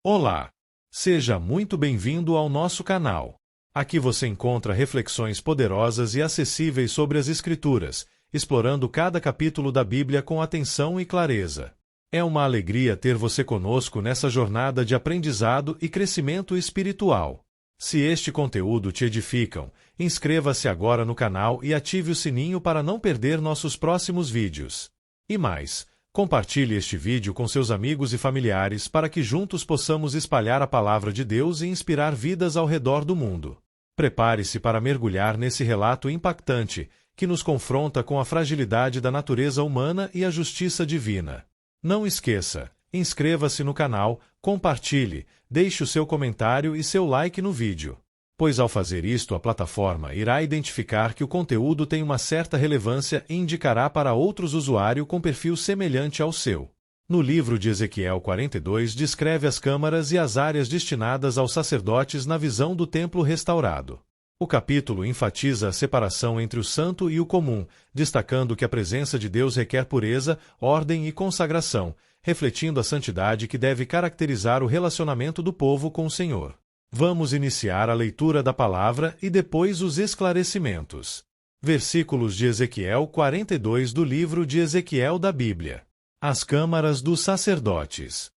Olá! Seja muito bem-vindo ao nosso canal. Aqui você encontra reflexões poderosas e acessíveis sobre as Escrituras, explorando cada capítulo da Bíblia com atenção e clareza. É uma alegria ter você conosco nessa jornada de aprendizado e crescimento espiritual. Se este conteúdo te edificam, inscreva-se agora no canal e ative o sininho para não perder nossos próximos vídeos. E mais, compartilhe este vídeo com seus amigos e familiares para que juntos possamos espalhar a palavra de Deus e inspirar vidas ao redor do mundo. Prepare-se para mergulhar nesse relato impactante que nos confronta com a fragilidade da natureza humana e a justiça divina. Não esqueça, inscreva-se no canal, compartilhe, deixe o seu comentário e seu like no vídeo. Pois ao fazer isto a plataforma irá identificar que o conteúdo tem uma certa relevância e indicará para outros usuários com perfil semelhante ao seu. No livro de Ezequiel 42 descreve as câmaras e as áreas destinadas aos sacerdotes na visão do templo restaurado. O capítulo enfatiza a separação entre o santo e o comum, destacando que a presença de Deus requer pureza, ordem e consagração, refletindo a santidade que deve caracterizar o relacionamento do povo com o Senhor. Vamos iniciar a leitura da palavra e depois os esclarecimentos. Versículos de Ezequiel 42 do livro de Ezequiel da Bíblia. As câmaras dos sacerdotes.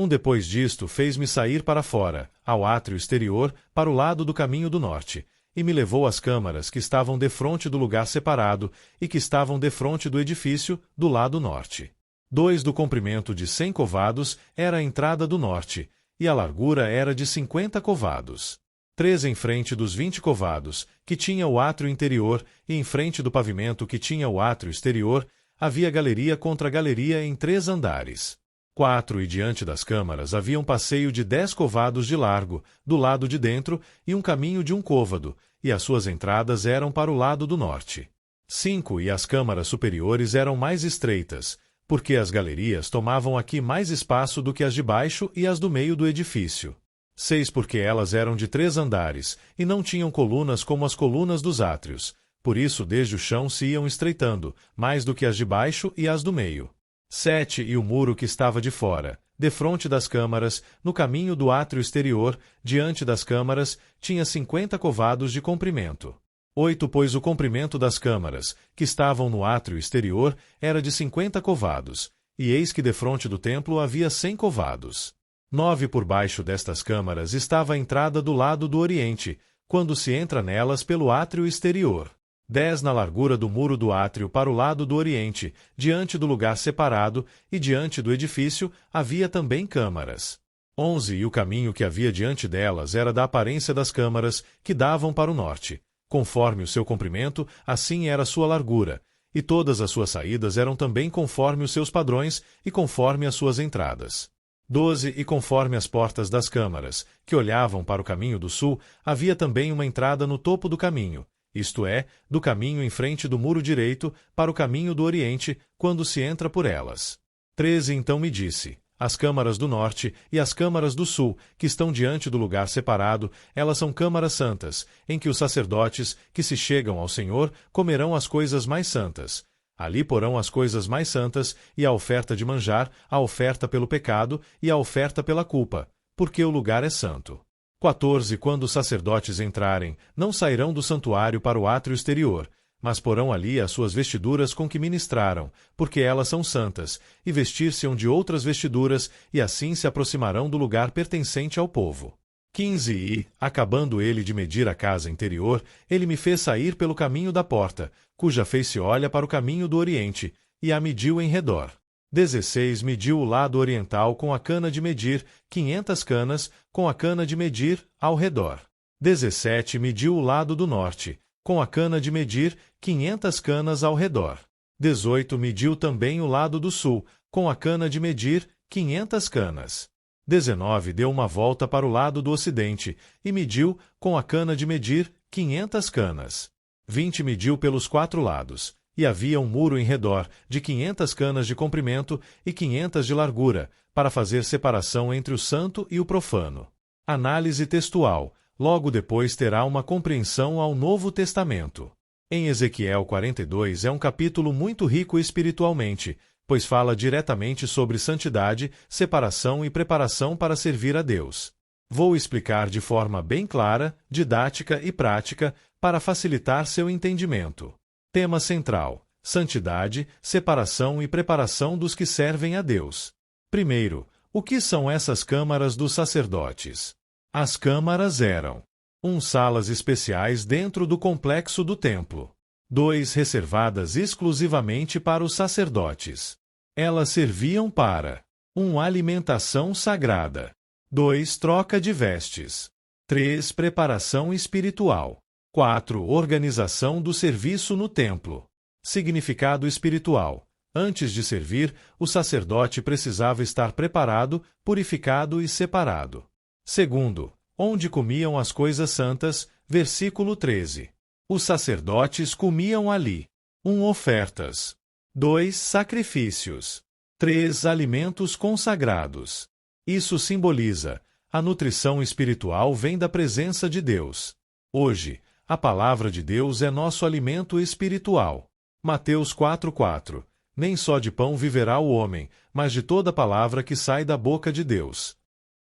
Depois disto fez-me sair para fora, ao átrio exterior, para o lado do caminho do norte, e me levou às câmaras que estavam defronte do lugar separado e que estavam defronte do edifício, do lado norte. 2 do comprimento de 100 covados era a entrada do norte, e a largura era de 50 covados. 3 em frente dos 20 covados, que tinha o átrio interior, e em frente do pavimento que tinha o átrio exterior, havia galeria contra galeria em 3 andares. 4 e diante das câmaras havia um passeio de 10 covados de largo, do lado de dentro, e um caminho de 1 côvado, e as suas entradas eram para o lado do norte. 5 e as câmaras superiores eram mais estreitas, porque as galerias tomavam aqui mais espaço do que as de baixo e as do meio do edifício. 6 porque elas eram de 3 andares, e não tinham colunas como as colunas dos átrios, por isso desde o chão se iam estreitando, mais do que as de baixo e as do meio. 7 e o muro que estava de fora, defronte das câmaras, no caminho do átrio exterior, diante das câmaras, tinha 50 covados de comprimento. 8 pois o comprimento das câmaras, que estavam no átrio exterior, era de 50 covados, e eis que defronte do templo havia 100 covados. 9 por baixo destas câmaras estava a entrada do lado do oriente, quando se entra nelas pelo átrio exterior. 10 na largura do muro do átrio para o lado do oriente, diante do lugar separado, e diante do edifício havia também câmaras. 11 e o caminho que havia diante delas era da aparência das câmaras, que davam para o norte. Conforme o seu comprimento, assim era a sua largura, e todas as suas saídas eram também conforme os seus padrões e conforme as suas entradas. 12 e conforme as portas das câmaras, que olhavam para o caminho do sul, havia também uma entrada no topo do caminho, isto é, do caminho em frente do muro direito para o caminho do oriente, quando se entra por elas. 13 então me disse: as câmaras do norte e as câmaras do sul, que estão diante do lugar separado, elas são câmaras santas, em que os sacerdotes, que se chegam ao Senhor, comerão as coisas mais santas. Ali porão as coisas mais santas, e a oferta de manjar, a oferta pelo pecado e a oferta pela culpa, porque o lugar é santo. 14 quando os sacerdotes entrarem, não sairão do santuário para o átrio exterior, mas porão ali as suas vestiduras com que ministraram, porque elas são santas, e vestir-se-ão de outras vestiduras, e assim se aproximarão do lugar pertencente ao povo. 15 e, acabando ele de medir a casa interior, ele me fez sair pelo caminho da porta, cuja face olha para o caminho do oriente, e a mediu em redor. 16 mediu o lado oriental com a cana de medir, 500 canas, com a cana de medir, ao redor. 17 mediu o lado do norte, com a cana de medir, 500 canas ao redor. 18 mediu também o lado do sul, com a cana de medir, 500 canas. 19 deu uma volta para o lado do ocidente, e mediu, com a cana de medir, 500 canas. 20 mediu pelos 4 lados, e havia um muro em redor, de 500 canas de comprimento e 500 de largura, para fazer separação entre o santo e o profano. Análise textual. Logo depois terá uma compreensão ao Novo Testamento. Em Ezequiel 42 é um capítulo muito rico espiritualmente, pois fala diretamente sobre santidade, separação e preparação para servir a Deus. Vou explicar de forma bem clara, didática e prática, para facilitar seu entendimento. Tema central: santidade, separação e preparação dos que servem a Deus. Primeiro, o que são essas câmaras dos sacerdotes? As câmaras eram: 1. Salas especiais dentro do complexo do templo. 2. Reservadas exclusivamente para os sacerdotes. Elas serviam para: 1. Alimentação sagrada. 2. Troca de vestes. 3. Preparação espiritual. 4. Organização do serviço no templo. Significado espiritual: antes de servir, o sacerdote precisava estar preparado, purificado e separado. Segundo, onde comiam as coisas santas, versículo 13. Os sacerdotes comiam ali. 1. Ofertas. 2. Sacrifícios. 3. Alimentos consagrados. Isso simboliza: a nutrição espiritual vem da presença de Deus. Hoje, a palavra de Deus é nosso alimento espiritual. Mateus 4:4. Nem só de pão viverá o homem, mas de toda palavra que sai da boca de Deus.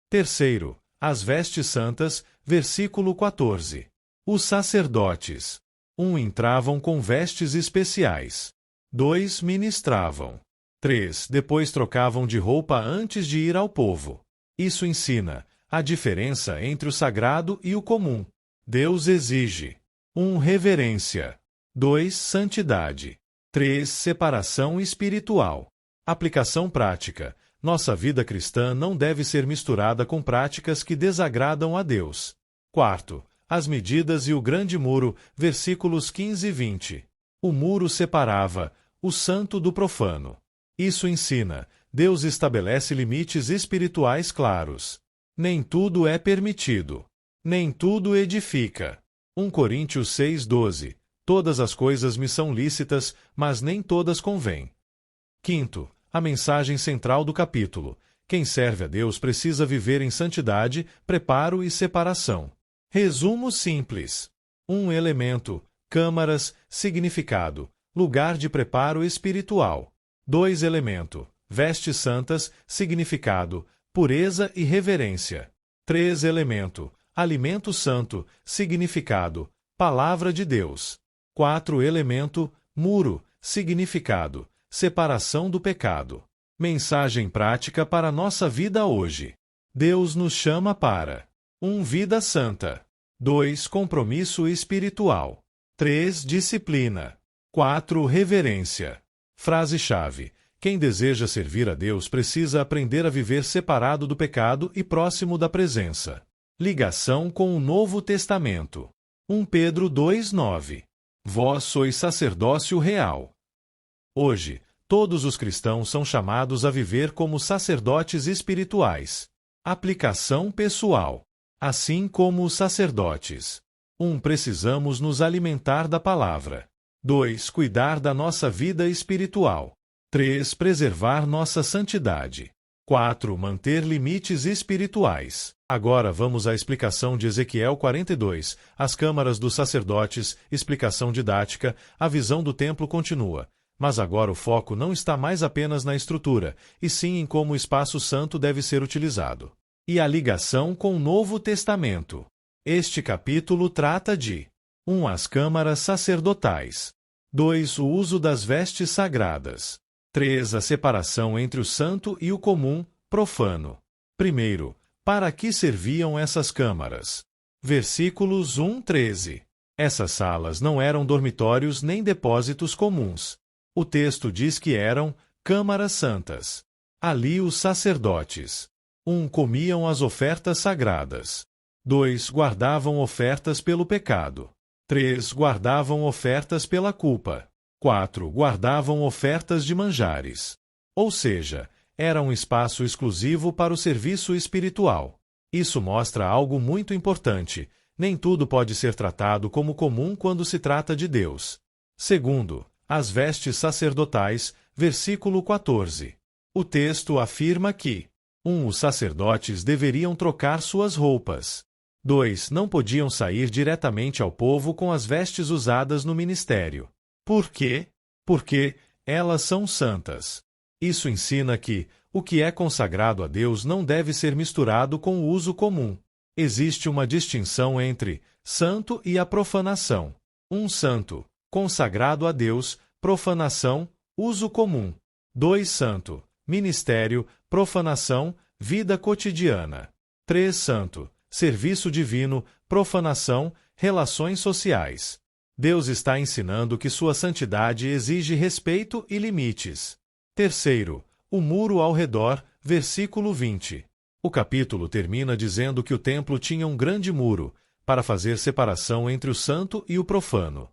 Terceiro, as vestes santas, versículo 14. Os sacerdotes: 1. Entravam com vestes especiais. 2. Ministravam. 3. Depois trocavam de roupa antes de ir ao povo. Isso ensina a diferença entre o sagrado e o comum. Deus exige: 1. Reverência. 2. Santidade. 3. Separação espiritual. Aplicação prática: nossa vida cristã não deve ser misturada com práticas que desagradam a Deus. Quarto, as medidas e o grande muro, versículos 15 e 20. O muro separava o santo do profano. Isso ensina: Deus estabelece limites espirituais claros. Nem tudo é permitido. Nem tudo edifica. 1 Coríntios 6:12. Todas as coisas me são lícitas, mas nem todas convêm. Quinto, a mensagem central do capítulo: quem serve a Deus precisa viver em santidade, preparo e separação. Resumo simples: 1 elemento, câmaras, significado, lugar de preparo espiritual. 2 elemento, vestes santas, significado, pureza e reverência. 3 elemento, alimento santo, significado, palavra de Deus. 4 elemento, muro, significado, separação do pecado. Mensagem prática para nossa vida hoje. Deus nos chama para: 1. Vida santa. 2. Compromisso espiritual. 3. Disciplina. 4. Reverência. Frase-chave: quem deseja servir a Deus precisa aprender a viver separado do pecado e próximo da presença. Ligação com o Novo Testamento. 1 Pedro 2:9. Vós sois sacerdócio real. Hoje, todos os cristãos são chamados a viver como sacerdotes espirituais. Aplicação pessoal. Assim como os sacerdotes. 1. Precisamos nos alimentar da palavra. 2. Cuidar da nossa vida espiritual. 3. Preservar nossa santidade. 4. Manter limites espirituais. Agora vamos à explicação de Ezequiel 42, as câmaras dos sacerdotes, explicação didática, a visão do templo continua. Mas agora o foco não está mais apenas na estrutura, e sim em como o espaço santo deve ser utilizado. E a ligação com o Novo Testamento. Este capítulo trata de: 1. As câmaras sacerdotais. 2. O uso das vestes sagradas. 3. A separação entre o santo e o comum, profano. Primeiro, para que serviam essas câmaras? Versículos 1-13. Essas salas não eram dormitórios nem depósitos comuns. O texto diz que eram câmaras santas. Ali os sacerdotes: 1. Comiam as ofertas sagradas. 2. Guardavam ofertas pelo pecado. 3. Guardavam ofertas pela culpa. 4. Guardavam ofertas de manjares. Ou seja, era um espaço exclusivo para o serviço espiritual. Isso mostra algo muito importante: nem tudo pode ser tratado como comum quando se trata de Deus. Segundo, as vestes sacerdotais, versículo 14. O texto afirma que: 1. Os sacerdotes deveriam trocar suas roupas. 2. Não podiam sair diretamente ao povo com as vestes usadas no ministério. Por quê? Porque elas são santas. Isso ensina que o que é consagrado a Deus não deve ser misturado com o uso comum. Existe uma distinção entre santo e a profanação. Um santo, consagrado a Deus, profanação, uso comum. 2 santo, ministério, profanação, vida cotidiana. 3 santo, serviço divino, profanação, relações sociais. Deus está ensinando que sua santidade exige respeito e limites. Terceiro, o muro ao redor, versículo 20. O capítulo termina dizendo que o templo tinha um grande muro, para fazer separação entre o santo e o profano.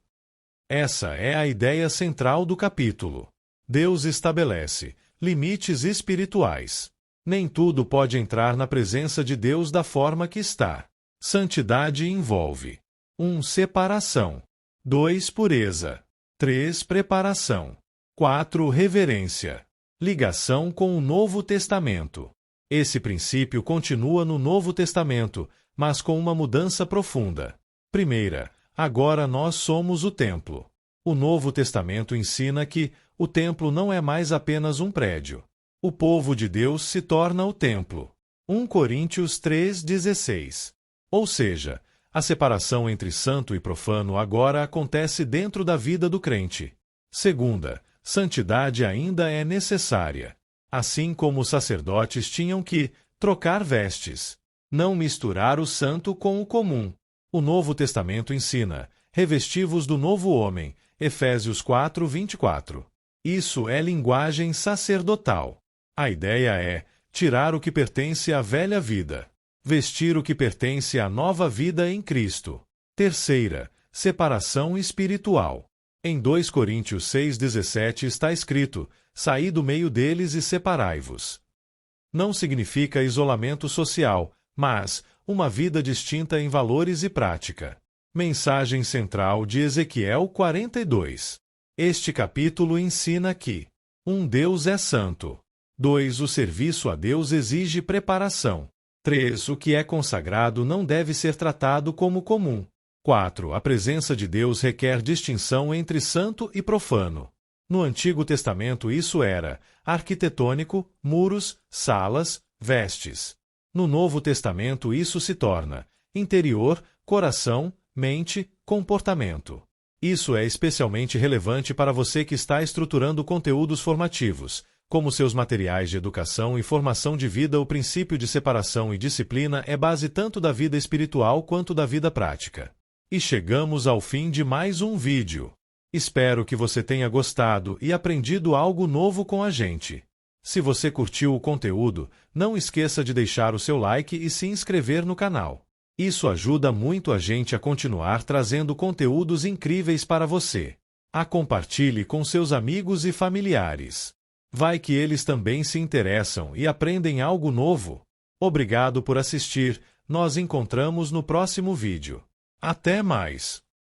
Essa é a ideia central do capítulo. Deus estabelece limites espirituais. Nem tudo pode entrar na presença de Deus da forma que está. Santidade envolve 1. Separação. 2. Pureza. 3. Preparação. 4. Reverência. Ligação com o Novo Testamento. Esse princípio continua no Novo Testamento, mas com uma mudança profunda. Primeira, agora nós somos o templo. O Novo Testamento ensina que o templo não é mais apenas um prédio. O povo de Deus se torna o templo. 1 Coríntios 3,16. Ou seja, a separação entre santo e profano agora acontece dentro da vida do crente. Segunda, santidade ainda é necessária. Assim como os sacerdotes tinham que trocar vestes, não misturar o santo com o comum. O Novo Testamento ensina, revesti-vos do novo homem, Efésios 4:24. Isso é linguagem sacerdotal. A ideia é tirar o que pertence à velha vida, vestir o que pertence à nova vida em Cristo. Terceira, separação espiritual. Em 2 Coríntios 6,17 está escrito, saí do meio deles e separai-vos. Não significa isolamento social, mas uma vida distinta em valores e prática. Mensagem central de Ezequiel 42. Este capítulo ensina que 1. Deus é santo. 2. O serviço a Deus exige preparação. 3. O que é consagrado não deve ser tratado como comum. 4. A presença de Deus requer distinção entre santo e profano. No Antigo Testamento isso era arquitetônico, muros, salas, vestes. No Novo Testamento isso se torna interior, coração, mente, comportamento. Isso é especialmente relevante para você que está estruturando conteúdos formativos, como seus materiais de educação e formação de vida. O princípio de separação e disciplina é base tanto da vida espiritual quanto da vida prática. E chegamos ao fim de mais um vídeo. Espero que você tenha gostado e aprendido algo novo com a gente. Se você curtiu o conteúdo, não esqueça de deixar o seu like e se inscrever no canal. Isso ajuda muito a gente a continuar trazendo conteúdos incríveis para você. Compartilhe com seus amigos e familiares. Vai que eles também se interessam e aprendem algo novo. Obrigado por assistir. Nós encontramos no próximo vídeo. Até mais!